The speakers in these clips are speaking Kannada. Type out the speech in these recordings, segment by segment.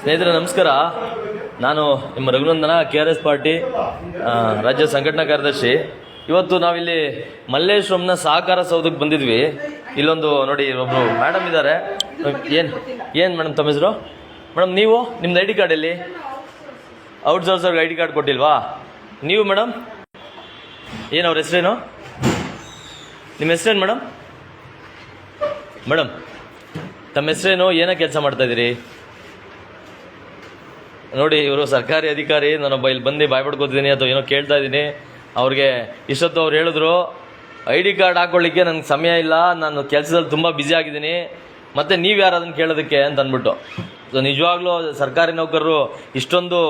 ಸ್ನೇಹಿತರೆ ನಮಸ್ಕಾರ. ನಾನು ನಿಮ್ಮ ರಘುನಂದನ, KRS ಪಾರ್ಟಿ ರಾಜ್ಯ ಸಂಘಟನಾ ಕಾರ್ಯದರ್ಶಿ. ಇವತ್ತು ನಾವಿಲ್ಲಿ ಮಲ್ಲೇಶ್ವರಂನ ಸಹಕಾರ ಸೌಧಕ್ಕೆ ಬಂದಿದ್ವಿ. ಇಲ್ಲೊಂದು ನೋಡಿ, ಒಬ್ಬರು ಮೇಡಮ್ ಇದ್ದಾರೆ. ಏನು ಮೇಡಮ್ ತಮ್ಮ ಹೆಸರು? ಮೇಡಮ್ ನೀವು ನಿಮ್ದು ID ಕಾರ್ಡ್ ಎಲ್ಲಿ? ಔಟ್ಸೋರ್ಸರ್ಗೆ ID ಕಾರ್ಡ್ ಕೊಟ್ಟಿಲ್ವಾ ನೀವು? ಮೇಡಮ್ ಏನು ಅವ್ರ ಹೆಸರೇನು? ನಿಮ್ಮ ಹೆಸರೇನು ಮೇಡಮ್? ಮೇಡಮ್ ತಮ್ಮ ಹೆಸರೇನು? ಏನೋ ಕೆಲಸ ಮಾಡ್ತಾಯಿದ್ದೀರಿ? ನೋಡಿ, ಇವರು ಸರ್ಕಾರಿ ಅಧಿಕಾರಿ. ನಾನೊಬ್ಬ ಇಲ್ಲಿ ಬಂದು ಬಾಯ್ ಪಡ್ಕೋತಿದ್ದೀನಿ ಅಥವಾ ಏನೋ ಕೇಳ್ತಾ ಇದ್ದೀನಿ. ಅವ್ರಿಗೆ ಇಷ್ಟೊತ್ತು ಅವ್ರು ಹೇಳಿದ್ರು ID ಕಾರ್ಡ್ ಹಾಕ್ಕೊಳ್ಳಿಕ್ಕೆ ನನಗೆ ಸಮಯ ಇಲ್ಲ, ನಾನು ಕೆಲಸದಲ್ಲಿ ತುಂಬ ಬ್ಯುಸಿ ಆಗಿದ್ದೀನಿ, ಮತ್ತು ನೀವು ಯಾರು ಅದನ್ನು ಕೇಳೋದಕ್ಕೆ ಅಂತ ಅಂದ್ಬಿಟ್ಟು. ಸೊ ನಿಜವಾಗ್ಲೂ ಸರ್ಕಾರಿ ನೌಕರರು ಇಷ್ಟೊಂದು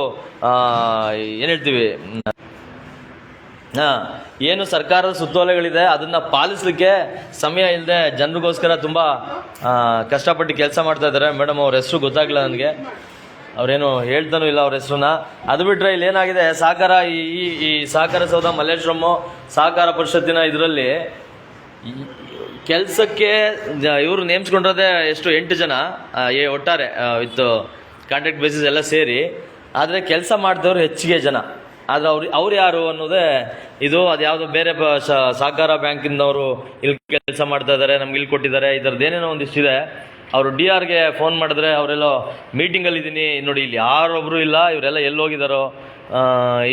ಏನು ಹೇಳ್ತೀವಿ, ಏನು ಸರ್ಕಾರದ ಸುತ್ತೋಲೆಗಳಿದೆ ಅದನ್ನು ಪಾಲಿಸಲಿಕ್ಕೆ ಸಮಯ ಇಲ್ಲದೆ ಜನರಿಗೋಸ್ಕರ ತುಂಬ ಕಷ್ಟಪಟ್ಟು ಕೆಲಸ ಮಾಡ್ತಾ ಇದ್ದಾರೆ. ಮೇಡಮ್ ಅವ್ರ ಹೆಸರು ಗೊತ್ತಾಗಲಿಲ್ಲ ನನಗೆ, ಅವರೇನು ಹೇಳ್ತಾನೂ ಇಲ್ಲ ಅವ್ರ ಹೆಸರನ್ನ. ಅದು ಬಿಟ್ಟರೆ ಇಲ್ಲಿ ಏನಾಗಿದೆ, ಸಹಕಾರ ಈ ಸಹಕಾರ ಸೌಧ ಮಲ್ಲೇಶ್ವರಂ ಸಹಕಾರ ಪರಿಷತ್ತಿನ ಇದರಲ್ಲಿ ಕೆಲಸಕ್ಕೆ ಇವರು ನೇಮಿಸ್ಕೊಂಡಿರೋದೇ ಎಷ್ಟು 8 ಜನ ಒಟ್ಟಾರೆ ವಿತ್ ಕಾಂಟ್ರಾಕ್ಟ್ ಬೇಸಿಸ್ ಎಲ್ಲ ಸೇರಿ. ಆದರೆ ಕೆಲಸ ಮಾಡಿದವರು ಹೆಚ್ಚಿಗೆ ಜನ. ಆದರೆ ಅವ್ರು ಯಾರು ಅನ್ನೋದೇ ಇದು. ಅದು ಯಾವುದೋ ಬೇರೆ ಸಹಕಾರ ಬ್ಯಾಂಕಿನವರು ಇಲ್ಲಿ ಕೆಲಸ ಮಾಡ್ತಾ ಇದ್ದಾರೆ, ನಮ್ಗೆ ಇಲ್ಲಿ ಕೊಟ್ಟಿದ್ದಾರೆ, ಈ ಥರದ್ದು ಏನೇನೋ ಒಂದಿಷ್ಟಿದೆ. ಅವರು DR ಫೋನ್ ಮಾಡಿದ್ರೆ ಅವರೆಲ್ಲೋ ಮೀಟಿಂಗಲ್ಲಿದ್ದೀನಿ, ನೋಡಿ ಇಲ್ಲಿ ಯಾರೊಬ್ಬರು ಇಲ್ಲ, ಇವರೆಲ್ಲ ಎಲ್ಲಿ ಹೋಗಿದ್ದಾರೋ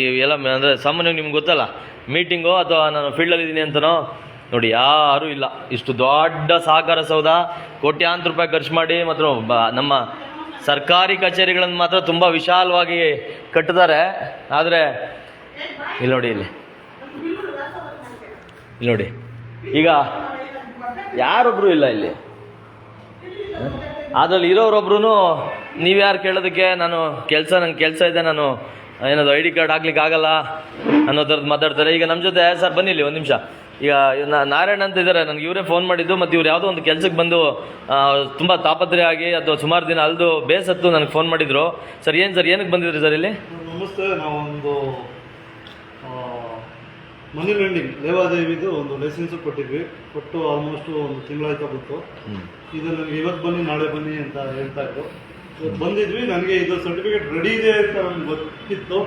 ಇವೆಲ್ಲ. ಅಂದರೆ ಸಾಮಾನ್ಯವಾಗಿ ನಿಮ್ಗೆ ಗೊತ್ತಲ್ಲ, ಮೀಟಿಂಗು ಅಥವಾ ನಾನು ಫೀಲ್ಡಲ್ಲಿದ್ದೀನಿ ಅಂತನೋ, ನೋಡಿ ಯಾರೂ ಇಲ್ಲ. ಇಷ್ಟು ದೊಡ್ಡ ಸಹಕಾರ ಸೌಧ ಕೋಟ್ಯಾಂತರ ರೂಪಾಯಿ ಖರ್ಚು ಮಾಡಿ ಮತ್ತು ನಮ್ಮ ಸರ್ಕಾರಿ ಕಚೇರಿಗಳನ್ನು ಮಾತ್ರ ತುಂಬ ವಿಶಾಲವಾಗಿ ಕಟ್ಟಿದ್ದಾರೆ. ಆದರೆ ಇಲ್ಲಿ ನೋಡಿ, ಇಲ್ಲಿ ನೋಡಿ, ಈಗ ಯಾರೊಬ್ಬರು ಇಲ್ಲ ಇಲ್ಲಿ. ಅದರಲ್ಲಿ ಇರೋರೊಬ್ರು ನೀವ್ಯಾರು ಕೇಳೋದಕ್ಕೆ, ನಂಗೆ ಕೆಲಸ ಇದೆ, ನಾನು ಏನದು ID ಕಾರ್ಡ್ ಹಾಕ್ಲಿಕ್ಕೆ ಆಗಲ್ಲ ಅನ್ನೋ ಥರದ್ದು ಮಾತಾಡ್ತಾರೆ. ಈಗ ನಮ್ಮ ಜೊತೆ ಸರ್ ಬನ್ನಿಲ್ಲಿ ಒಂದು ನಿಮಿಷ. ಈಗ ನಾರಾಯಣ ಅಂತ ಇದ್ದಾರೆ, ನನಗೆ ಇವರೇ ಫೋನ್ ಮಾಡಿದ್ದು. ಮತ್ತು ಇವ್ರು ಯಾವುದೋ ಒಂದು ಕೆಲಸಕ್ಕೆ ಬಂದು ತುಂಬ ತಾಪತ್ರೆ ಆಗಿ ಅಥವಾ ಸುಮಾರು ದಿನ ಅಲ್ದು ಬೇಸತ್ತು ನನಗೆ ಫೋನ್ ಮಾಡಿದರು. ಸರ್ ಏನು ಸರ್, ಏನಕ್ಕೆ ಬಂದಿದ್ರಿ ಸರ್ ಇಲ್ಲಿ? ನಮಸ್ತೆ. ನಾವೊಂದು ಮನಿ ಲೆಂಡಿಂಗ್ ಲೇವಾದೇವಿದು ಒಂದು ಲೈಸೆನ್ಸು ಕೊಟ್ಟು ಆಲ್ಮೋಸ್ಟ್ ಒಂದು ತಿಂಗಳಾಯ್ತಾ ಬಂತು. ಇದು ನನಗೆ ಇವತ್ತು ಬನ್ನಿ ನಾಳೆ ಬನ್ನಿ ಅಂತ ಹೇಳ್ತಾ ಇದ್ರು. ಇವತ್ತು ಬಂದಿದ್ವಿ. ನನಗೆ ಇದು ಸರ್ಟಿಫಿಕೇಟ್ ರೆಡಿ ಇದೆ ಅಂತ ನನಗೆ ಗೊತ್ತಿತ್ತು.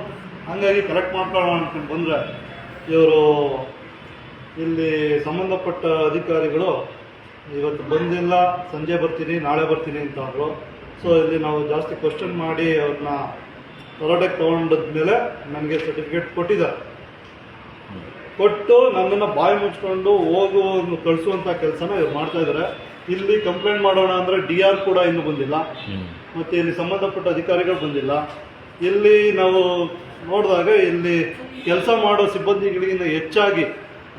ಹಾಗಾಗಿ ಕರೆಕ್ಟ್ ಮಾಡ್ಕೊಳ್ಳೋಣ ಅಂದ್ಕೊಂಡು ಬಂದರೆ, ಇವರು ಇಲ್ಲಿ ಸಂಬಂಧಪಟ್ಟ ಅಧಿಕಾರಿಗಳು ಇವತ್ತು ಬಂದಿಲ್ಲ, ಸಂಜೆ ಬರ್ತೀನಿ ನಾಳೆ ಬರ್ತೀನಿ ಅಂತ ಅಂದರು. ಸೊ ಇಲ್ಲಿ ನಾವು ಜಾಸ್ತಿ ಕ್ವಶನ್ ಮಾಡಿ ಅವ್ರನ್ನ ಹೊರಡೆಗೆ ತೊಗೊಂಡದ್ಮೇಲೆ ನನಗೆ ಸರ್ಟಿಫಿಕೇಟ್ ಕೊಟ್ಟು ನನ್ನನ್ನು ಬಾಯಿ ಮುಚ್ಕೊಂಡು ಕಳಿಸುವಂಥ ಕೆಲಸನ ಇವ್ರು ಮಾಡ್ತಾ ಇದ್ದಾರೆ. ಇಲ್ಲಿ ಕಂಪ್ಲೇಂಟ್ ಮಾಡೋಣ ಅಂದರೆ DR ಕೂಡ ಇನ್ನೂ ಬಂದಿಲ್ಲ, ಮತ್ತು ಇಲ್ಲಿ ಸಂಬಂಧಪಟ್ಟ ಅಧಿಕಾರಿಗಳು ಬಂದಿಲ್ಲ. ಇಲ್ಲಿ ನಾವು ನೋಡಿದಾಗ ಇಲ್ಲಿ ಕೆಲಸ ಮಾಡೋ ಸಿಬ್ಬಂದಿಗಳಿಗಿಂತ ಹೆಚ್ಚಾಗಿ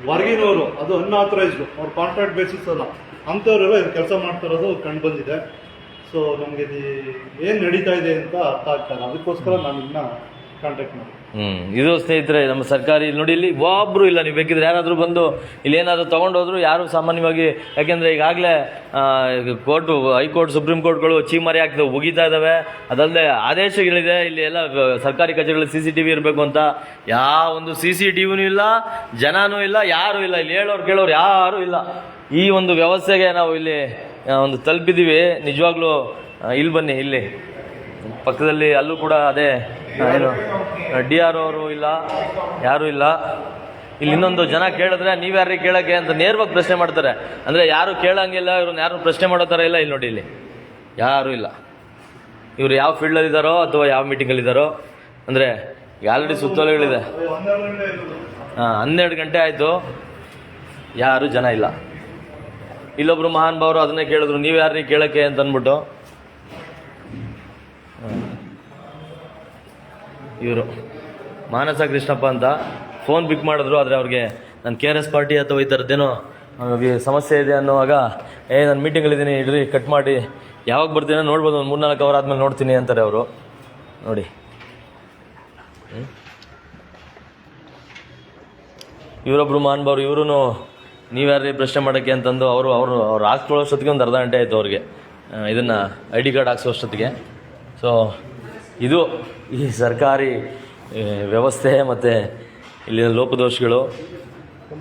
ಹೊರಗಿನವರು, ಅದು ಅನ್ಆಥರೈಸ್ಡು, ಅವ್ರ ಕಾಂಟ್ರಾಕ್ಟ್ ಬೇಸಿಸ್ ಅಲ್ಲ, ಅಂಥವರೆಲ್ಲ ಇಲ್ಲಿ ಕೆಲಸ ಮಾಡ್ತಿರೋದು ಕಂಡು ಬಂದಿದೆ. ಸೊ ನಮಗೆ ಏನು ನಡೀತಾ ಇದೆ ಅಂತ ಅರ್ಥ ಆಗ್ತಾರೆ. ಅದಕ್ಕೋಸ್ಕರ ನಾನು ಇನ್ನೂ ಕಾಂಟ್ಯಾಕ್ಟ್ ಮಾಡಿ ಇದು ಸ್ನೇಹಿತರೆ ನಮ್ಮ ಸರ್ಕಾರಿ. ನೋಡಿ, ಇಲ್ಲಿ ಒಬ್ಬರು ಇಲ್ಲ. ನೀವು ಬೇಕಿದ್ರೆ ಯಾರಾದರೂ ಬಂದು ಇಲ್ಲಿ ಏನಾದರೂ ತೊಗೊಂಡೋದ್ರು ಯಾರು ಸಾಮಾನ್ಯವಾಗಿ, ಯಾಕೆಂದರೆ ಈಗಾಗಲೇ ಹೈಕೋರ್ಟ್, ಸುಪ್ರೀಂ ಕೋರ್ಟ್ಗಳು ಚೀಮಾರಿ ಆಗ್ತವೆ, ಮುಗಿತಾ ಇದ್ದಾವೆ. ಅದಲ್ಲದೆ ಆದೇಶಗಳಿದೆ ಇಲ್ಲಿ ಎಲ್ಲ ಸರ್ಕಾರಿ ಕಚೇರಿಗಳಲ್ಲಿ CCTV ಇರಬೇಕು ಅಂತ. ಯಾವ ಒಂದು CCTVನೂ ಇಲ್ಲ, ಜನನೂ ಇಲ್ಲ, ಯಾರೂ ಇಲ್ಲ. ಇಲ್ಲಿ ಹೇಳೋರು ಕೇಳೋರು ಯಾರೂ ಇಲ್ಲ. ಈ ಒಂದು ವ್ಯವಸ್ಥೆಗೆ ನಾವು ಇಲ್ಲಿ ಒಂದು ತಲುಪಿದ್ದೀವಿ. ನಿಜವಾಗ್ಲೂ ಇಲ್ಲಿ ಬನ್ನಿ, ಇಲ್ಲಿ ಪಕ್ಕದಲ್ಲಿ ಅಲ್ಲೂ ಕೂಡ ಅದೇ ಏನು DR ಅವರು ಇಲ್ಲ, ಯಾರೂ ಇಲ್ಲ. ಇಲ್ಲಿ ಇನ್ನೊಂದು ಜನ ಕೇಳಿದ್ರೆ ನೀವ್ಯಾರಿಗೆ ಕೇಳೋಕ್ಕೆ ಅಂತ ನೇರವಾಗಿ ಪ್ರಶ್ನೆ ಮಾಡ್ತಾರೆ. ಅಂದರೆ ಯಾರು ಕೇಳೋಂಗಿಲ್ಲ, ಇವ್ರನ್ನ ಯಾರು ಪ್ರಶ್ನೆ ಮಾಡೋ ಥರ ಇಲ್ಲ. ಇಲ್ಲಿ ನೋಡಿ, ಇಲ್ಲಿ ಯಾರೂ ಇಲ್ಲ. ಇವರು ಯಾವ ಫೀಲ್ಡಲ್ಲಿದ್ದಾರೋ ಅಥವಾ ಯಾವ ಮೀಟಿಂಗಲ್ಲಿದ್ದಾರೋ. ಅಂದರೆ ಈಗ ಆಲ್ರೆಡಿ ಸುತ್ತೋಲೆಗಳಿದೆ. 12 ಗಂಟೆ ಆಯಿತು, ಯಾರೂ ಜನ ಇಲ್ಲ. ಇಲ್ಲೊಬ್ರು ಮಹಾನ್ ಭಾವರು ಅದನ್ನೇ ಕೇಳಿದ್ರು, ನೀವು ಯಾರಿಗೆ ಕೇಳೋಕ್ಕೆ ಅಂತ ಅಂದ್ಬಿಟ್ಟು. ಇವರು ಮಾನಸ ಕೃಷ್ಣಪ್ಪ ಅಂತ ಫೋನ್ ಪಿಕ್ ಮಾಡಿದ್ರು. ಆದರೆ ಅವ್ರಿಗೆ ನಾನು KRS ಪಾರ್ಟಿ ಅಥವಾ ಈ ಥರದ್ದೇನೋ ಸಮಸ್ಯೆ ಇದೆ ಅನ್ನೋವಾಗ, ನಾನು ಮೀಟಿಂಗಲ್ಲಿದ್ದೀನಿ, ಇಡ್ರಿ ಕಟ್ ಮಾಡಿ, ಯಾವಾಗ ಬರ್ತೀನಿ ನೋಡ್ಬೋದು, ಒಂದು 3-4 ಅವರ್ ಆದಮೇಲೆ ನೋಡ್ತೀನಿ ಅಂತಾರೆ ಅವರು. ನೋಡಿ, ಇವರೊಬ್ಬರು ಮಹಾನ್ ಭಾವರು. ಇವರು ನೀವ್ಯಾರೀ ಪ್ರಶ್ನೆ ಮಾಡೋಕ್ಕೆ ಅಂತಂದು ಅವ್ರು ಹಾಕ್ಕೊಳ್ಳೋಷ್ಟೊತ್ತಿಗೆ ಒಂದು ಅರ್ಧ ಗಂಟೆ ಆಯಿತು ಅವ್ರಿಗೆ, ಇದನ್ನು ID ಕಾರ್ಡ್ ಹಾಕ್ಸೋಷ್ಟೊತ್ತಿಗೆ. ಸೊ ಇದು ಈ ಸರ್ಕಾರಿ ವ್ಯವಸ್ಥೆ ಮತ್ತು ಇಲ್ಲಿನ ಲೋಪದೋಷಗಳು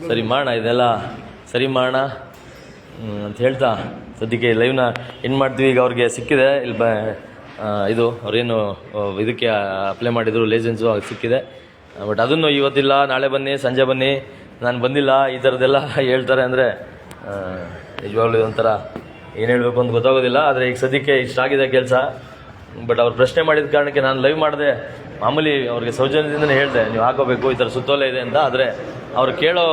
ಸರಿ ಮಾಡೋಣ, ಇದೆಲ್ಲ ಸರಿ ಮಾಡೋಣ ಅಂತ ಹೇಳ್ತಾ ಸದ್ಯಕ್ಕೆ ಲೈವ್ನ ಎಂಡ್ ಮಾಡ್ತೀವಿ. ಈಗ ಅವ್ರಿಗೆ ಸಿಕ್ಕಿದೆ, ಇಲ್ಲಿ ಇದು ಅವ್ರೇನು ಇದಕ್ಕೆ ಅಪ್ಲೈ ಮಾಡಿದ್ರು ಲೈಸೆನ್ಸು ಅದು ಸಿಕ್ಕಿದೆ. ಬಟ್ ಅದನ್ನು ಇವತ್ತಿಲ್ಲ, ನಾಳೆ ಬನ್ನಿ, ಸಂಜೆ ಬನ್ನಿ, ನಾನು ಬಂದಿಲ್ಲ, ಈ ಥರದ್ದೆಲ್ಲ ಹೇಳ್ತಾರೆ ಅಂದರೆ ನಿಜವಾಗ್ಲೂ ಒಂಥರ ಏನು ಹೇಳಬೇಕು ಅಂತ ಗೊತ್ತಾಗೋದಿಲ್ಲ. ಆದರೆ ಈಗ ಸದ್ಯಕ್ಕೆ ಇಷ್ಟಾಗಿದೆ ಕೆಲಸ. ಬಟ್ ಅವ್ರು ಪ್ರಶ್ನೆ ಮಾಡಿದ ಕಾರಣಕ್ಕೆ ನಾನು ಲೈವ್ ಮಾಡಿದೆ. ಮಾಮೂಲಿ ಅವ್ರಿಗೆ ಸೌಜನ್ಯದಿಂದನೇ ಹೇಳಿದೆ ನೀವು ಹಾಕೋಬೇಕು, ಈ ಥರ ಸುತ್ತೋಲೆ ಇದೆ ಅಂತ. ಆದರೆ ಅವ್ರು ಕೇಳೋ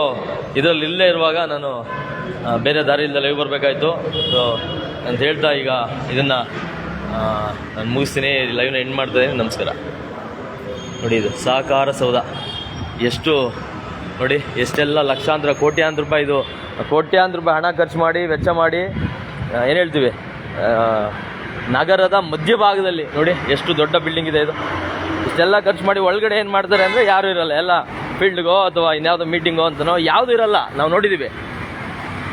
ಇದರಲ್ಲಿ ಇಲ್ಲೇ ಇರುವಾಗ ನಾನು ಬೇರೆ ದಾರಿಯಿಂದ ಲೈವ್ ಬರಬೇಕಾಯ್ತು. ಸೊ ಅಂತ ಹೇಳ್ತಾ ಈಗ ಇದನ್ನು ನಾನು ಮುಗಿಸ್ತೀನಿ, ಲೈವ್ನ ಎಂಡ್ ಮಾಡ್ತಾಯಿದ್ದೀನಿ. ನಮಸ್ಕಾರ. ನೋಡಿ ಇದು ಸಹಕಾರ ಸೌಧ ಎಷ್ಟು ನೋಡಿ ಎಷ್ಟೆಲ್ಲ ಲಕ್ಷಾಂತರ ಕೋಟ್ಯಾಂತರ ರೂಪಾಯಿ, ಇದು ಕೋಟ್ಯಾಂತರ ರೂಪಾಯಿ ಹಣ ಖರ್ಚು ಮಾಡಿ ವೆಚ್ಚ ಮಾಡಿ ಏನು ಹೇಳ್ತೀವಿ ನಗರದ ಮಧ್ಯಭಾಗದಲ್ಲಿ ನೋಡಿ ಎಷ್ಟು ದೊಡ್ಡ ಬಿಲ್ಡಿಂಗ್ ಇದೆ. ಇದು ಇಷ್ಟೆಲ್ಲ ಖರ್ಚು ಮಾಡಿ ಒಳಗಡೆ ಏನು ಮಾಡ್ತಾರೆ ಅಂದರೆ ಯಾರೂ ಇರಲ್ಲ, ಎಲ್ಲ ಫೀಲ್ಡ್ಗೋ ಅಥವಾ ಇನ್ಯಾವುದೋ ಮೀಟಿಂಗೋ ಅಂತನೋ ಯಾವುದೂ ಇರಲ್ಲ. ನಾವು ನೋಡಿದ್ದೀವಿ.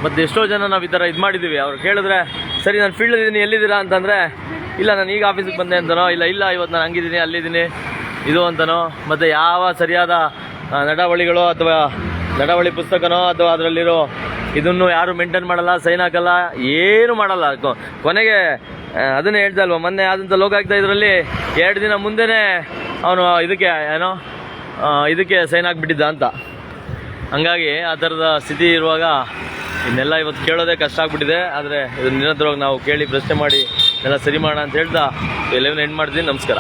ಮತ್ತು ಎಷ್ಟೋ ಜನ ನಾವು ಈ ಥರ ಇದು ಮಾಡಿದ್ದೀವಿ. ಅವ್ರು ಕೇಳಿದ್ರೆ ಸರಿ ನಾನು ಫೀಲ್ಡಲ್ಲಿದ್ದೀನಿ, ಎಲ್ಲಿದ್ದೀರಾ ಅಂತಂದರೆ ಇಲ್ಲ ನಾನು ಈಗ ಆಫೀಸಿಗೆ ಬಂದೆ ಅಂತನೋ, ಇಲ್ಲ ಇವತ್ತು ನಾನು ಹಂಗಿದ್ದೀನಿ ಅಲ್ಲಿದ್ದೀನಿ ಇದು ಅಂತನೋ. ಮತ್ತು ಯಾವ ಸರಿಯಾದ ನಡವಳಿಗಳೋ ಅಥವಾ ನಡವಳಿ ಪುಸ್ತಕನೋ ಅಥವಾ ಅದರಲ್ಲಿರೋ ಇದನ್ನು ಯಾರು ಮೇಂಟೈನ್ ಮಾಡಲ್ಲ, ಸೈನ್ ಹಾಕಲ್ಲ, ಏನು ಮಾಡಲ್ಲ. ಕೊನೆಗೆ ಅದನ್ನೇ ಹೇಳ್ತಾ ಇಲ್ವ, ಮೊನ್ನೆ ಆದಂಥ ಲೋಕಾಯುಕ್ತ ಇದರಲ್ಲಿ 2 ದಿನ ಮುಂದೆನೇ ಅವನು ಇದಕ್ಕೆ ಏನೋ ಇದಕ್ಕೆ ಸೈನ್ ಹಾಕ್ಬಿಟ್ಟಿದ್ದ ಅಂತ. ಹಂಗಾಗಿ ಆ ಥರದ ಸ್ಥಿತಿ ಇರುವಾಗ ಇದನ್ನೆಲ್ಲ ಇವತ್ತು ಕೇಳೋದೇ ಕಷ್ಟ ಆಗ್ಬಿಟ್ಟಿದೆ. ಆದರೆ ಇದನ್ನು ನಿರಂತರವಾಗಿ ನಾವು ಕೇಳಿ ಪ್ರಶ್ನೆ ಮಾಡಿ ಎಲ್ಲ ಸರಿ ಮಾಡೋಣ ಅಂತ ಹೇಳ್ತಾ ಎಲ್ಲವನ್ನೂ ಎಂಡ್ ಮಾಡ್ತೀನಿ. ನಮಸ್ಕಾರ.